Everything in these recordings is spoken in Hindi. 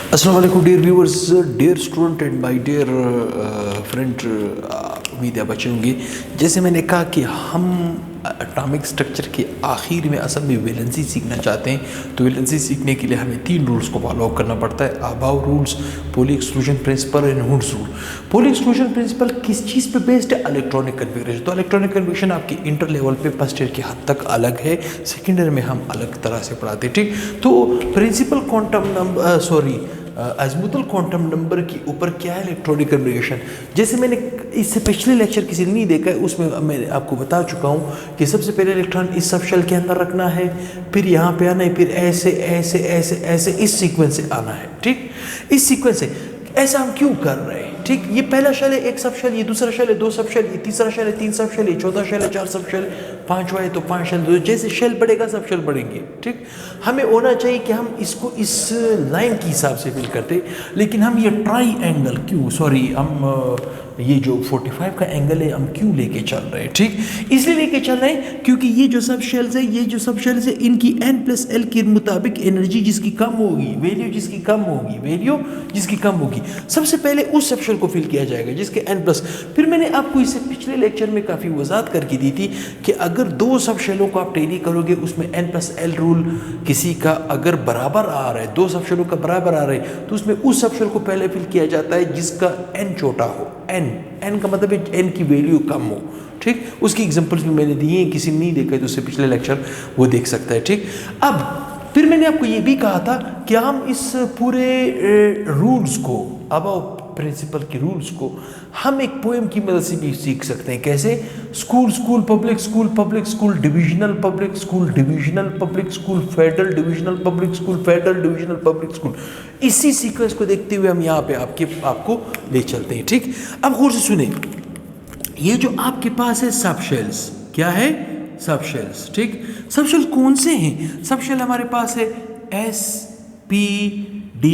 अस्सलाम वालेकुम dear viewers, dear student and my dear friend, उम्मीद है बच्चे होंगे। जैसे मैंने कहा कि हम एटॉमिक स्ट्रक्चर के आखिर में असल में वैलेंसी सीखना चाहते हैं, तो वैलेंसी सीखने के लिए हमें 3 रूल्स को फॉलो करना पड़ता है। Aufbau rules, Pauli exclusion principle and Hund's rule. Pauli exclusion principle किस चीज़ पे बेस्ड है? Electronic configuration. तो इलेक्ट्रॉनिक कन्फिगरेशन आपकी इंटर लेवल पे फर्स्ट ईयर के हद तक अलग है, सेकेंड ईयर में हम अलग तरह से पढ़ाते हैं, ठीक। तो principal quantum number azimuthal quantum number के ऊपर क्या है? Electronic configuration. जैसे मैंने इससे पिछले लेक्चर किसी ने नहीं देखा है, उसमें मैं आपको बता चुका हूँ कि सबसे पहले इलेक्ट्रॉन इस सब शेल के अंदर रखना है, फिर यहाँ पे आना है, फिर ऐसे ऐसे ऐसे ऐसे इस सीक्वेंस से आना है, ठीक। इस सीक्वेंस से ऐसा हम क्यों कर रहे हैं, ठीक। ये पहला शेल है, एक सब शेल, ये दूसरा शेल है, 2 सब शेल, ये तीसरा शेल है, 3 सब शेल, ये चौथा शेल है, 4 सब शेल, 5वां है तो 5 शेल। तो जैसे शेल बढ़ेगा सब शेल बढ़ेंगे, ठीक। हमें होना चाहिए कि हम इसको इस लाइन के हिसाब से फिल करते, लेकिन हम ये ट्राई एंगल क्यों, सॉरी हम ये जो 45 का एंगल है हम क्यों लेके चल रहे हैं, ठीक। इसलिए लेके चल रहे हैं क्योंकि ये जो सब शेल्स है, ये जो सब शेल्स है, इनकी n+l के मुताबिक एनर्जी जिसकी कम होगी, वैल्यू जिसकी कम होगी, वैल्यू जिसकी कम होगी, सबसे पहले उस सब शेल को फिल किया जाएगा जिसके n+। फिर मैंने आपको इससे पिछले लेक्चर में काफ़ी वजाहत करके दी थी कि अगर 2 सब शेलों को आप टैली करोगे, उसमें n+l रूल किसी का अगर बराबर आ रहा है, 2 सब शेलों का बराबर आ रहा है, तो उसमें उस सब शेल को पहले फिल किया जाता है जिसका n छोटा हो। n का मतलब है n की वैल्यू कम हो, ठीक। उसकी एग्जांपल्स भी मैंने दी हैं, किसी ने नहीं देखा है तो उससे पिछले लेक्चर वो देख सकता है, ठीक। अब फिर मैंने आपको ये भी कहा था कि हम इस पूरे रूल्स को, अब प्रिंसिपल के रूल्स को हम एक पोएम की मदद से भी सीख सकते हैं। कैसे? School school public school, public school divisional, public school divisional, public school federal divisional, public school federal divisional, public school. इसी सीक्वेंस को देखते हुए हम यहाँ पे आपको ले चलते हैं, ठीक। अब गौर से सुने, ये जो आपके पास है सब शेल्स, क्या है? सब शेल्स, ठीक। सब शेल कौन से हैं? सब शेल हमारे पास है S, P, D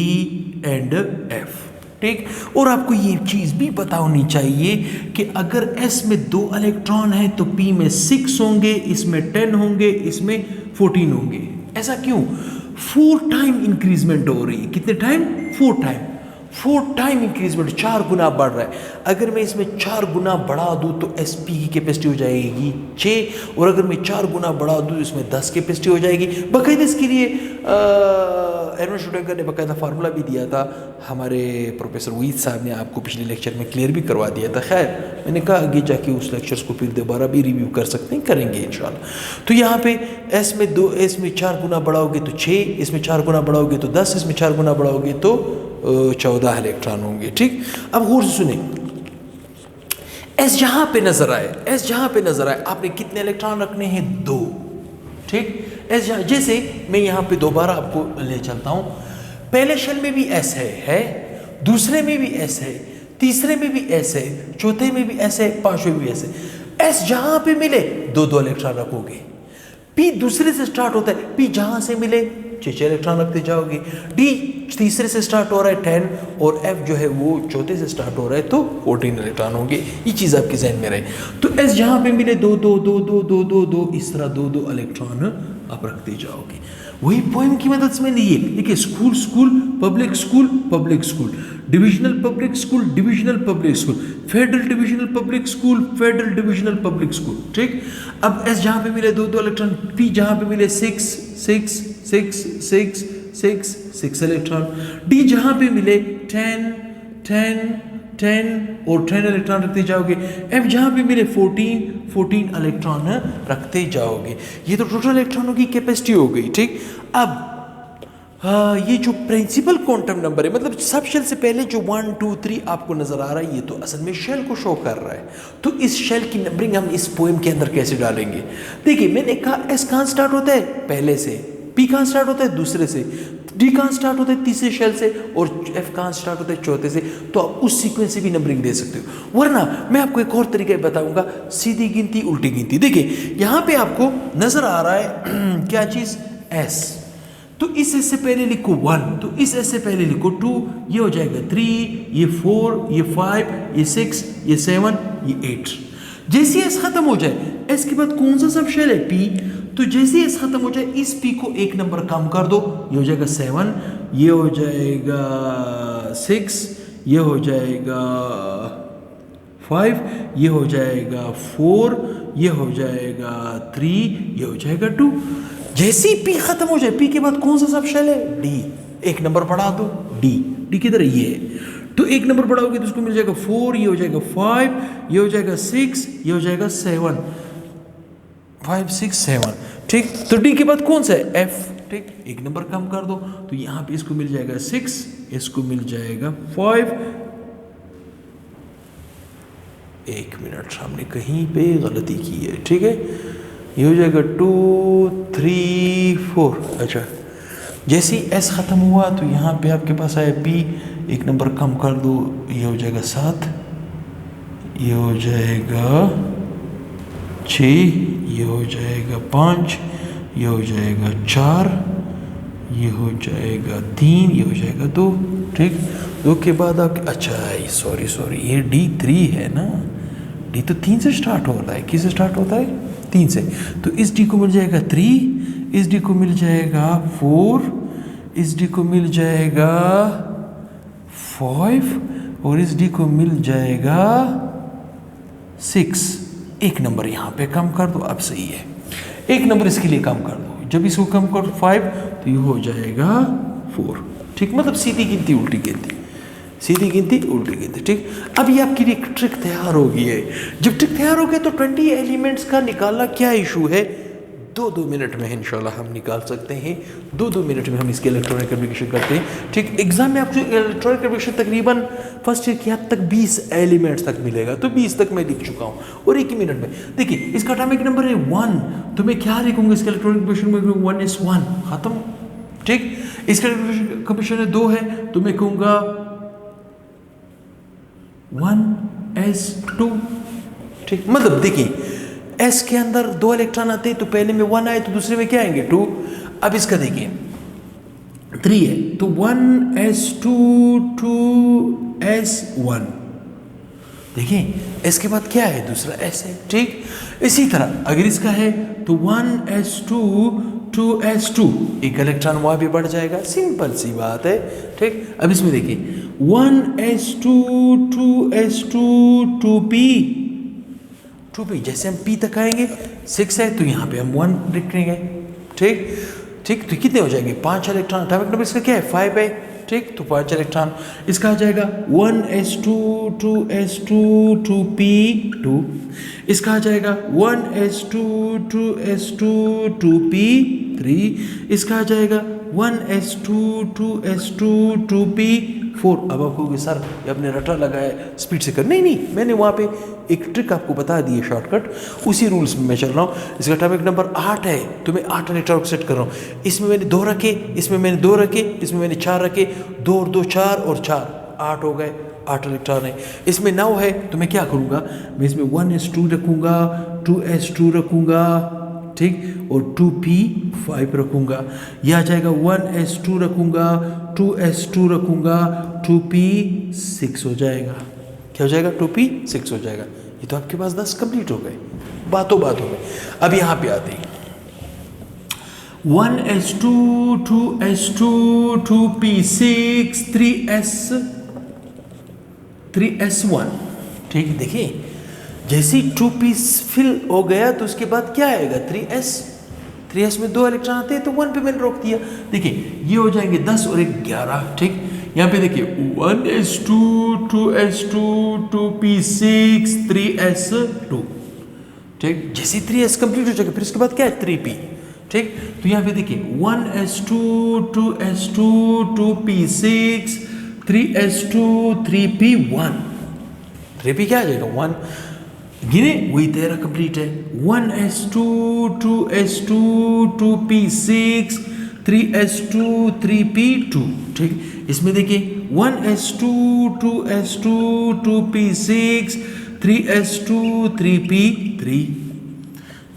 and F, ठीक। और आपको ये चीज़ भी पता होनी चाहिए कि अगर S में 2 इलेक्ट्रॉन हैं तो P में 6 होंगे, इसमें 10 होंगे, इसमें 14 होंगे। ऐसा क्यों? 4 टाइम इंक्रीजमेंट हो रही है। कितने टाइम? 4 टाइम इंक्रीजमेंट, 4 गुना बढ़ रहा है। अगर मैं इसमें 4 गुना बढ़ा दूँ तो SP की कैपेसिटी हो जाएगी 6, और अगर मैं 4 गुना बढ़ा दूँ तो इसमें 10 कैपेसिटी हो जाएगी। बाकायदा इसके लिए एरविन श्रोडिंगर ने बाकायदा फार्मूला भी दिया था, हमारे प्रोफेसर वहीद साहब ने आपको पिछले लेक्चर में क्लियर भी करवा दिया था। खैर, मैंने कहा आगे जाके उस लेक्चर्स को फिर दोबारा भी रिव्यू कर सकते हैं, करेंगे इंशाल्लाह। तो यहाँ पे S में 4 गुना बढ़ाओगे तो 6, इसमें 4 गुना बढ़ाओगे तो 10, इसमें 4 गुना बढ़ाओगे तो 14 इलेक्ट्रॉन होंगे, ठीक। अब गौर से सुने, S जहाँ पे नजर आए, आपने कितने इलेक्ट्रॉन रखने हैं? 2, ठीक। S जैसे मैं यहाँ पे दोबारा आपको ले चलता हूँ, पहले शेल में भी S है, दूसरे में भी S है, तीसरे में भी S है, चौथे में भी S है, 5वें में भी S है। S जहाँ पे मिले 2 इलेक्ट्रॉन रखोगे। P दूसरे से स्टार्ट होता है, P जहाँ से मिले 6 इलेक्ट्रॉन रखते जाओगे। D तीसरे से स्टार्ट हो रहा है 10, और F जो है वो चौथे से स्टार्ट हो रहा है तो 14 इलेक्ट्रॉन होंगे। ये चीज़ आपके जहन में रहे। तो S जहाँ पे मिले 2 2 2 2 2 2 2 इस तरह 2 इलेक्ट्रॉन आप रखते जाओगे। वही पोएम की मदद से मैंने ये देखिए, school school public school, public school divisional, public school divisional, public school federal divisional, public school federal divisional, public school, ठीक। अब S जहाँ पे मिले 2 इलेक्ट्रॉन, P जहाँ पे मिले 6 6 6 6 6 6 इलेक्ट्रॉन, D जहाँ पे मिले 10 10 10 और 10 इलेक्ट्रॉन रखते जाओगे। F जहाँ पे मिले 14 इलेक्ट्रॉन रखते जाओगे। ये तो टोटल इलेक्ट्रॉनों की कैपेसिटी हो गई, ठीक। अब ये जो प्रिंसिपल क्वांटम नंबर है, मतलब सब शेल से पहले जो 1 2 3 आपको नजर आ रहा है, ये तो असल में शेल को शो कर रहा है। तो इस शेल की नंबरिंग हम इस पोएम के अंदर कैसे डालेंगे? देखिए, मैंने कहा S कहाँ स्टार्ट होता है? पहले से। P कहाँ स्टार्ट होता है? दूसरे से। D कहाँ स्टार्ट होता है? तीसरे शेल से। और F कहाँ स्टार्ट होता है? चौथे से। तो आप उस सीक्वेंस से भी नंबरिंग दे सकते हो। वरना मैं आपको एक और तरीका बताऊंगा, सीधी गिनती उल्टी गिनती। देखिए, यहाँ पे आपको नजर आ रहा है क्या चीज? S। तो इस S से पहले लिखो 1, तो इस S से पहले लिखो 2, ये हो जाएगा 3, ये 4, ये 5, ये 6, ये 7, ये 8। जैसे S खत्म हो जाए, S के बाद कौन सा सब शेल है? P। तो जैसे S खत्म हो जाए, इस P को 1 नंबर कम कर दो, ये हो जाएगा 7, ये हो जाएगा 6, ये हो जाएगा 5, ये हो जाएगा 4, ये हो जाएगा 3, ये हो जाएगा 2। जैसे ही पी खत्म हो जाए, पी के बाद कौन सा सब शेल है? डी। एक नंबर बढ़ा दो, डी किधर है? ये है। तो एक नंबर बढ़ाओगे तो उसको मिल जाएगा 4, ये हो जाएगा 5, ये हो जाएगा 6, ये हो जाएगा 7, 5 6 7। ठीक, तो डी के बाद कौन सा है? एफ। ठीक, एक नंबर कम कर दो तो यहाँ पे इसको मिल जाएगा 6, इसको मिल जाएगा 5। एक मिनट, हमने कहीं पे गलती की है। ठीक है, ये हो जाएगा 2 3 4। अच्छा, जैसे ही एस ख़त्म हुआ तो यहाँ पे आपके पास आया पी, एक नंबर कम कर दो, ये हो जाएगा 7, ये हो जाएगा 6, ये हो जाएगा 5, ये हो जाएगा 4, ये हो जाएगा 3, ये हो जाएगा 2। ठीक, 2 के बाद आप, अच्छा सॉरी ये D3 है ना, डी तो 3 से स्टार्ट हो रहा है। किससे स्टार्ट होता है? 3 से। तो इस डी को मिल जाएगा 3, इस डी को मिल जाएगा 4, इस डी को मिल जाएगा 5 और इस डी को मिल जाएगा 6। एक नंबर यहाँ पे कम कर दो, अब सही है। एक नंबर इसके लिए कम कर दो, जब इसको कम कर 5 तो ये हो जाएगा 4। ठीक, मतलब सीधी गिनती उल्टी गिनती, सीधी गिनती उल्टी गिनती। ठीक, अब ये आपके लिए एक ट्रिक तैयार हो गई है। जब ट्रिक तैयार हो गया तो 20 एलिमेंट्स का निकालना क्या इशू है? 2-2 मिनट में इंशाल्लाह हम निकाल सकते हैं। 2-2 मिनट में हम इसके इलेक्ट्रॉनिक कम्युनिकेशन करते हैं। ठीक, एग्जाम में आपको इलेक्ट्रॉनिक कम्युनिकेशन तकरीबन फर्स्ट ईयर की हद तक 20 एलिमेंट्स तक मिलेगा, तो 20 तक मैं लिख चुका हूँ और 1 ही मिनट में। देखिए, इसका एटॉमिक नंबर है 1, तो मैं क्या लिखूंगा इसके इलेक्ट्रॉनिक कम्युनिकेशन में? 1 is 1, खत्म। ठीक, इसका कम्युनिकेशन है 2 है, तो मैं कहूँगा 1s2। ठीक, मतलब देखिए, एस के अंदर 2 इलेक्ट्रॉन आते हैं, तो पहले में 1 आए तो दूसरे में क्या आएंगे? 2। अब इसका देखिए 3 है तो 1s2 2s1। देखिए, एस के बाद क्या है? दूसरा एस है। ठीक, इसी तरह अगर इसका है तो 1s2 2s2, एक इलेक्ट्रॉन वहां भी बढ़ जाएगा, सिंपल सी बात है। ठीक, अब इसमें देखिए 1s2 2s2 2p, जैसे हम p तक आएंगे 6 है तो यहाँ पे हम 1 लिखेंगे। ठीक, तो कितने हो जाएंगे? 5 इलेक्ट्रॉन। एटॉमिक नंबर इसका क्या है? 5 है। ठीक, तो 5 इलेक्ट्रॉन। इसका आ जाएगा 1s2 2s2 2p2। इसका आ जाएगा 1s2 2s2 2p3। इसका आ जाएगा 1s2 2s2 2p4। अब आप कहोगे सर ये आपने रटा लगाया, स्पीड से कर। नहीं, मैंने वहाँ पे एक ट्रिक आपको बता दी है, शॉर्टकट, उसी रूल्स में मैं चल रहा हूँ। इसका एटॉमिक नंबर 8 है तो मैं 8 इलेक्ट्रॉन सेट कर रहा हूँ। इसमें मैंने 2 रखे, इसमें मैंने 2 रखे, इसमें मैंने 4 रखे, 2 और 2 4 और 4 8 हो गए, 8 इलेक्ट्रॉन है। इसमें 9 है तो मैं क्या करूँगा? मैं इसमें 1s2 रखूँगा, 2s2 रखूँगा, ठीक, और 2p5 रखूँगा। यह आ जाएगा 1s2 रखूँगा, 2s2 रखूँगा, 2p6 हो जाएगा। क्या हो जाएगा? 2p6 हो जाएगा। ये तो आपके पास 10 कंप्लीट हो गए, बातों में। अब यहाँ पे आते हैं 1s2 2s2 2p6 3s1। ठीक है, देखिए जैसे ही 2p फिल हो गया तो उसके बाद क्या आएगा? 3s में 2 इलेक्ट्रॉन आते हैं तो 1 पे मैंने रोक दिया। देखिए ये हो जाएंगे 10 और 11। ठीक, यहाँ पे देखिए 1s2 2s2 2p6 3s2। ठीक, जैसे 3s कंप्लीट हो जाएगा फिर इसके बाद क्या है? 3p। ठीक, तो यहाँ पे देखिए 1s2 2s2 2p6 3s2 3p1। 3p क्या आ जाएगा? 1। गिने, वही तेरा कंप्लीट है। 1s2 2s2 2p6 3s2 3p2। ठीक, इसमें देखिए 1s2 2s2 2p6 3s2 3p3।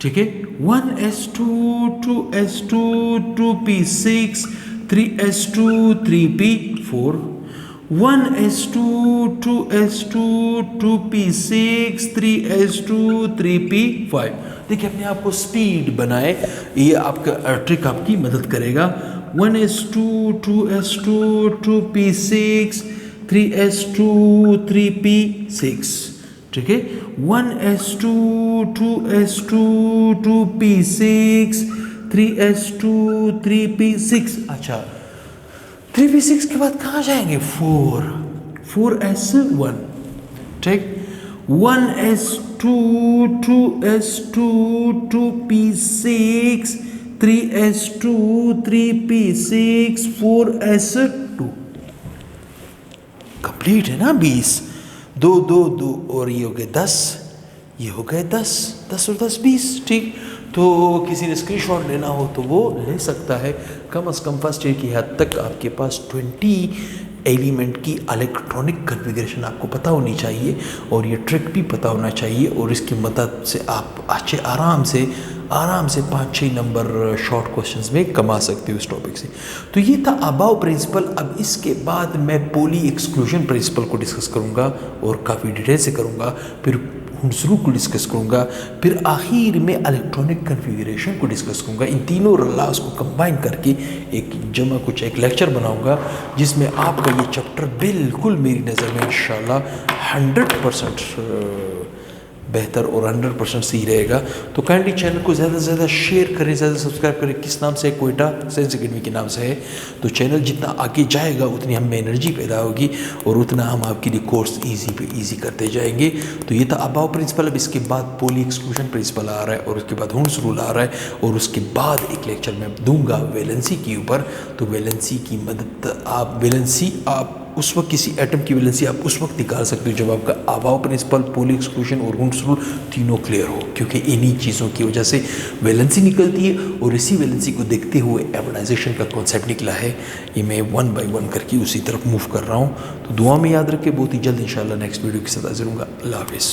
ठीक है, 1s2 2s2 2p6 3s2 3p4। 1s2 2s2 2p6 3s2 3p5। देखिए अपने आप को स्पीड बनाए, ये आपका ट्रिक आपकी मदद करेगा। 1s2 2s2 2p6 3s2 3p6, ठीक है। 1s2 2s2 2p6 3s2 3p6। अच्छा 3p6 के बाद कहाँ जाएंगे? 4s1, ठीक। 1s2 2s2 2p6 3s2 3p6 4s2। Complete है ना? 20, 2 2 2 और ये हो गए 10, ये हो गए 10 10 और 10 20, ठीक। तो किसी ने स्क्रीनशॉट लेना हो तो वो ले सकता है। कम से कम फर्स्ट ईयर की हद तक आपके पास 20 एलिमेंट की इलेक्ट्रॉनिक कन्फिग्रेशन आपको पता होनी चाहिए और ये ट्रिक भी पता होना चाहिए, और इसकी मदद से आप अच्छे आराम से 5-6 नंबर शॉर्ट क्वेश्चंस में कमा सकते हो इस टॉपिक से। तो ये था अबाव प्रिंसिपल। अब इसके बाद मैं पॉली एक्सक्लूजन प्रिंसिपल को डिस्कस करूँगा और काफ़ी डिटेल से करूँगा, फिर हुंसरू को डिस्कस करूँगा, फिर आखिर में इलेक्ट्रॉनिक कन्फिगरेशन को डिस्कस करूँगा। इन तीनों रल्लास को कंबाइन करके एक लेक्चर बनाऊँगा जिसमें आपका ये चैप्टर बिल्कुल मेरी नज़र में इंशाल्लाह 100% बेहतर और 100% सही रहेगा। तो काइंडली चैनल को ज़्यादा से ज़्यादा शेयर करें, ज़्यादा सब्सक्राइब करें। किस नाम से? कोयटा साइंस अकेडमी के नाम से है। तो चैनल जितना आगे जाएगा उतनी हम में एनर्जी पैदा होगी और उतना हम आपके लिए कोर्स ईजी पे ईजी करते जाएंगे। तो ये था अबाव प्रिंसिपल। अब इसके बाद पॉली एक्सक्लूजन प्रिंसिपल आ रहा है और उसके बाद हुंस रूल आ रहा है और उसके बाद एक लेक्चर मैं दूंगा वैलेंसी के ऊपर। तो वैलेंसी की मदद आप उस वक्त किसी एटम की वैलेंसी आप उस वक्त निकाल सकते हो जब आपका अबाव प्रिंसिपल, पॉली एक्सक्लूजन और हुंस रूल तीनों क्लियर हो, क्योंकि इन्हीं चीज़ों की वजह से वैलेंसी निकलती है और इसी वैलेंसी को देखते हुए एबनाइजेशन का कॉन्सेप्ट निकला है। ये मैं 1 बाय 1 करके उसी तरफ मूव कर रहा हूँ। तो दुआ में याद रखें, बहुत ही जल्द इंशाल्लाह नेक्स्ट वीडियो के साथ हाजिर होऊंगा। अल्लाह हाफिज़।